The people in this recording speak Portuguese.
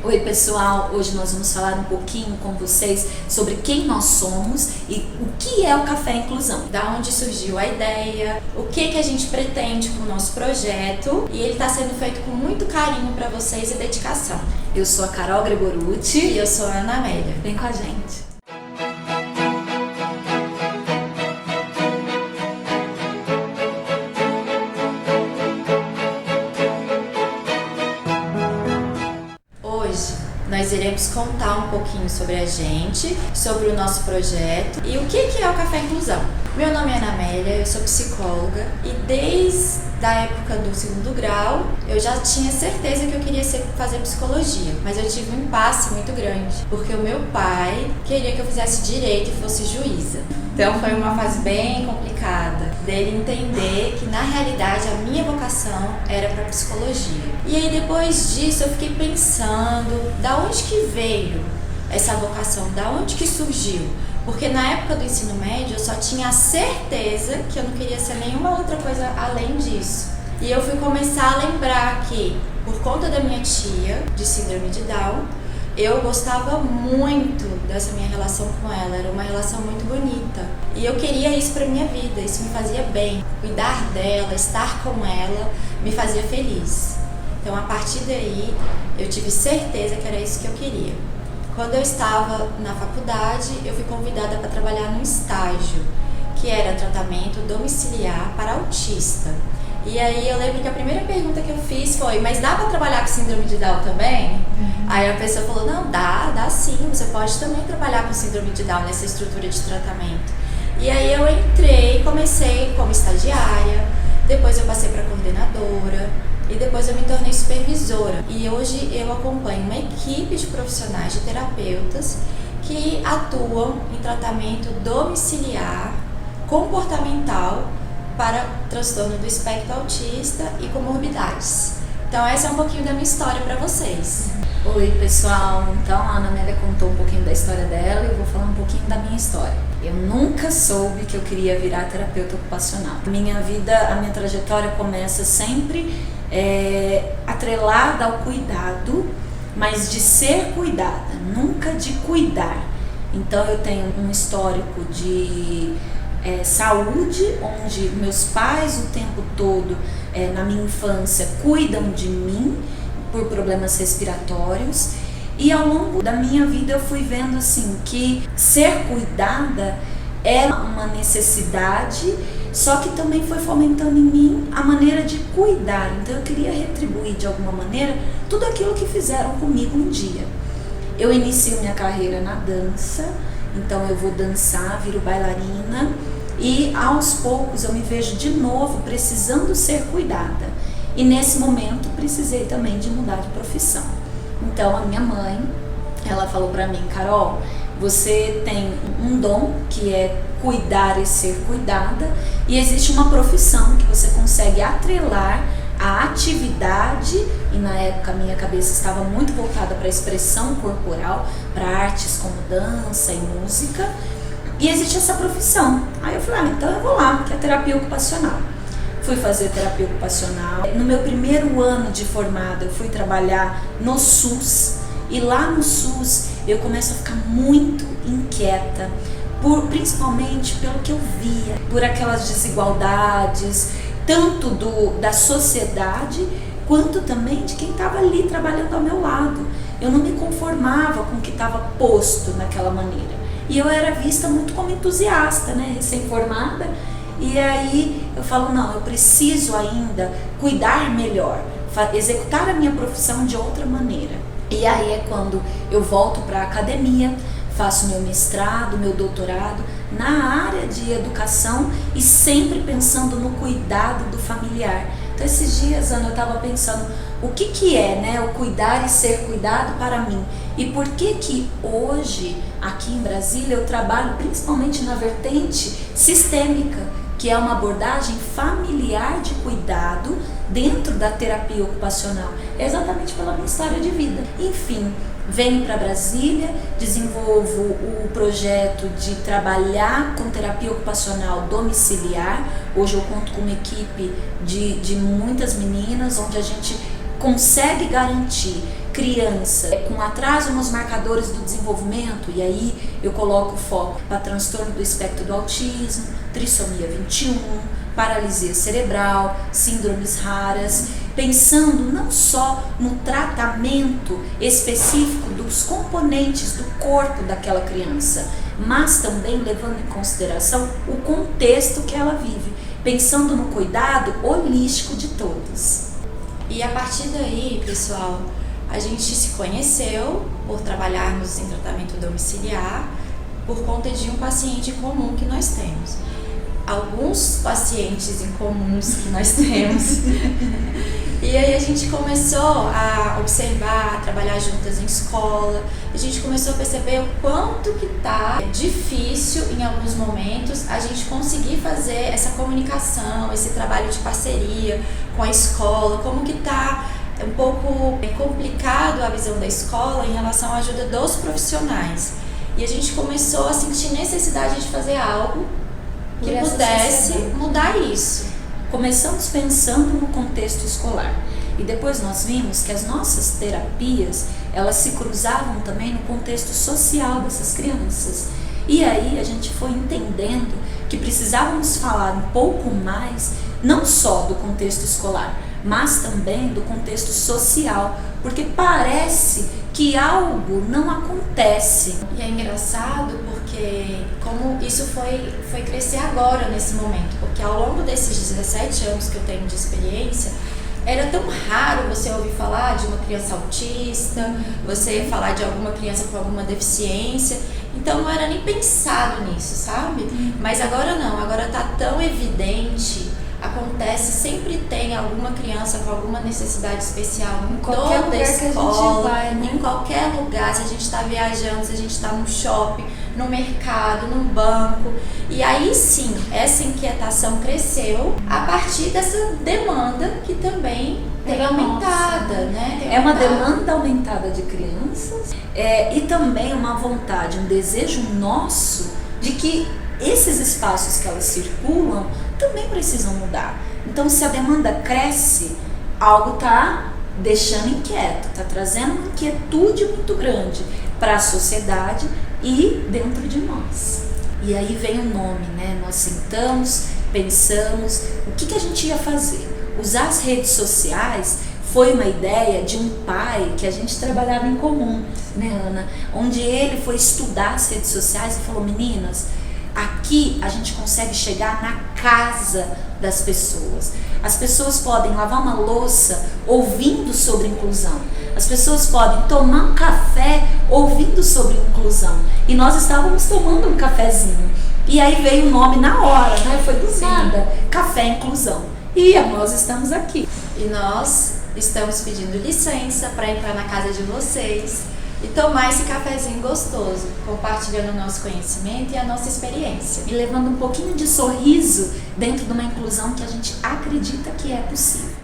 Oi pessoal, hoje nós vamos falar um pouquinho com vocês sobre quem nós somos e o que é o Café Inclusão. Da onde surgiu a ideia, o que a gente pretende com o nosso projeto, e ele está sendo feito com muito carinho para vocês e dedicação. Eu sou a Carol Gregorucci e eu sou a Ana Amélia. Vem com a gente. Hoje nós iremos contar um pouquinho sobre a gente, sobre o nosso projeto e o que é o Café Inclusão. Meu nome é Ana Amélia, eu sou psicóloga e desde a época do segundo grau eu já tinha certeza que eu queria fazer psicologia, mas eu tive um impasse muito grande, porque o meu pai queria que eu fizesse direito e fosse juíza. Então foi uma fase bem complicada dele entender que na realidade a minha vocação era para psicologia. E aí depois disso eu fiquei pensando, da onde que veio essa vocação, da onde que surgiu? Porque na época do ensino médio eu só tinha a certeza que eu não queria ser nenhuma outra coisa além disso. E eu fui começar a lembrar que, por conta da minha tia de síndrome de Down, eu gostava muito dessa minha relação com ela, era uma relação muito bonita. E eu queria isso pra minha vida, isso me fazia bem. Cuidar dela, estar com ela, me fazia feliz. Então a partir daí eu tive certeza que era isso que eu queria. Quando eu estava na faculdade, eu fui convidada para trabalhar num estágio, que era tratamento domiciliar para autista. E aí eu lembro que a primeira pergunta que eu fiz foi, mas dá para trabalhar com síndrome de Down também? Aí a pessoa falou, não, dá sim, você pode também trabalhar com síndrome de Down nessa estrutura de tratamento. E aí eu entrei, comecei como estagiária, depois eu passei para coordenadora e depois eu me tornei supervisora. E hoje eu acompanho uma equipe de profissionais, de terapeutas, que atuam em tratamento domiciliar, comportamental, para transtorno do espectro autista e comorbidades. Então essa é um pouquinho da minha história para vocês. Oi pessoal, então a Ana Amélia contou um pouquinho da história dela e eu vou falar um pouquinho da minha história. Eu nunca soube que eu queria virar terapeuta ocupacional. Minha vida, a minha trajetória começa sempre atrelada ao cuidado, mas de ser cuidada, nunca de cuidar. Então eu tenho um histórico de saúde, onde meus pais o tempo todo, na minha infância, cuidam de mim por problemas respiratórios, e ao longo da minha vida eu fui vendo assim que ser cuidada era uma necessidade, só que também foi fomentando em mim a maneira de cuidar. Então eu queria retribuir de alguma maneira tudo aquilo que fizeram comigo um dia. Eu inicio minha carreira na dança, então eu vou dançar, viro bailarina, e aos poucos eu me vejo de novo precisando ser cuidada. E nesse momento precisei também de mudar de profissão. Então a minha mãe, ela falou pra mim, Carol, você tem um dom que é cuidar e ser cuidada, e existe uma profissão que você consegue atrelar a atividade, e na época a minha cabeça estava muito voltada para a expressão corporal, para artes como dança e música, e existe essa profissão. Aí eu falei, então eu vou lá, que é terapia ocupacional. Fui fazer terapia ocupacional. No meu primeiro ano de formada, eu fui trabalhar no SUS, e lá no SUS eu começo a ficar muito inquieta, principalmente pelo que eu via, por aquelas desigualdades, tanto da sociedade, quanto também de quem estava ali trabalhando ao meu lado. Eu não me conformava com o que estava posto naquela maneira. E eu era vista muito como entusiasta, né, recém-formada. E aí eu falo, não, eu preciso ainda cuidar melhor, executar a minha profissão de outra maneira. E aí é quando eu volto para a academia, faço meu mestrado, meu doutorado na área de educação e sempre pensando no cuidado do familiar. Então esses dias, Ana, eu estava pensando o que é, né, o cuidar e ser cuidado para mim, e por que hoje aqui em Brasília eu trabalho principalmente na vertente sistêmica, que é uma abordagem familiar de cuidado dentro da terapia ocupacional, exatamente pela minha história de vida. Enfim, venho para Brasília, desenvolvo o projeto de trabalhar com terapia ocupacional domiciliar. Hoje eu conto com uma equipe de muitas meninas, onde a gente consegue garantir criança com atraso nos marcadores do desenvolvimento, e aí eu coloco o foco para transtorno do espectro do autismo, trissomia 21, paralisia cerebral, síndromes raras, pensando não só no tratamento específico dos componentes do corpo daquela criança, mas também levando em consideração o contexto que ela vive, pensando no cuidado holístico de todos. E a partir daí, pessoal, a gente se conheceu por trabalharmos em tratamento domiciliar por conta de um paciente comum que nós temos. Alguns pacientes em comuns que nós temos. E aí a gente começou a observar, a trabalhar juntas em escola. A gente começou a perceber o quanto que tá difícil em alguns momentos a gente conseguir fazer essa comunicação, esse trabalho de parceria com a escola, como que tá um pouco complicado a visão da escola em relação à ajuda dos profissionais. E a gente começou a sentir necessidade de fazer algo que pudesse mudar isso. Começamos pensando no contexto escolar e depois nós vimos que as nossas terapias, elas se cruzavam também no contexto social dessas crianças. E aí a gente foi entendendo que precisávamos falar um pouco mais, não só do contexto escolar, mas também do contexto social, porque parece que algo não acontece. E é engraçado porque como isso foi crescer agora nesse momento, porque ao longo desses 17 anos que eu tenho de experiência, era tão raro você ouvir falar de uma criança autista, você falar de alguma criança com alguma deficiência, então não era nem pensado nisso, sabe? Mas agora não, agora tá tão evidente. Acontece, sempre tem alguma criança com alguma necessidade especial em qualquer toda a lugar escola, que a gente vai, né? em qualquer lugar, se a gente está viajando, se a gente está no shopping, no mercado, no banco. E aí sim, essa inquietação cresceu a partir dessa demanda que também tem aumentada, né? É uma demanda aumentada de crianças e também uma vontade, um desejo nosso de que esses espaços que elas circulam também precisam mudar. Então, se a demanda cresce, algo está deixando inquieto, está trazendo uma inquietude muito grande para a sociedade e dentro de nós. E aí vem o nome, né? Nós sentamos, pensamos, o que a gente ia fazer? Usar as redes sociais foi uma ideia de um pai que a gente trabalhava em comum, né, Ana? Onde ele foi estudar as redes sociais e falou, meninas, aqui a gente consegue chegar na casa das pessoas. As pessoas podem lavar uma louça ouvindo sobre inclusão. As pessoas podem tomar um café ouvindo sobre inclusão. E nós estávamos tomando um cafezinho. E aí veio o nome na hora, né? Foi do nada. Café Inclusão. E nós estamos aqui. E nós estamos pedindo licença para entrar na casa de vocês e tomar esse cafezinho gostoso, compartilhando o nosso conhecimento e a nossa experiência. E levando um pouquinho de sorriso dentro de uma inclusão que a gente acredita que é possível.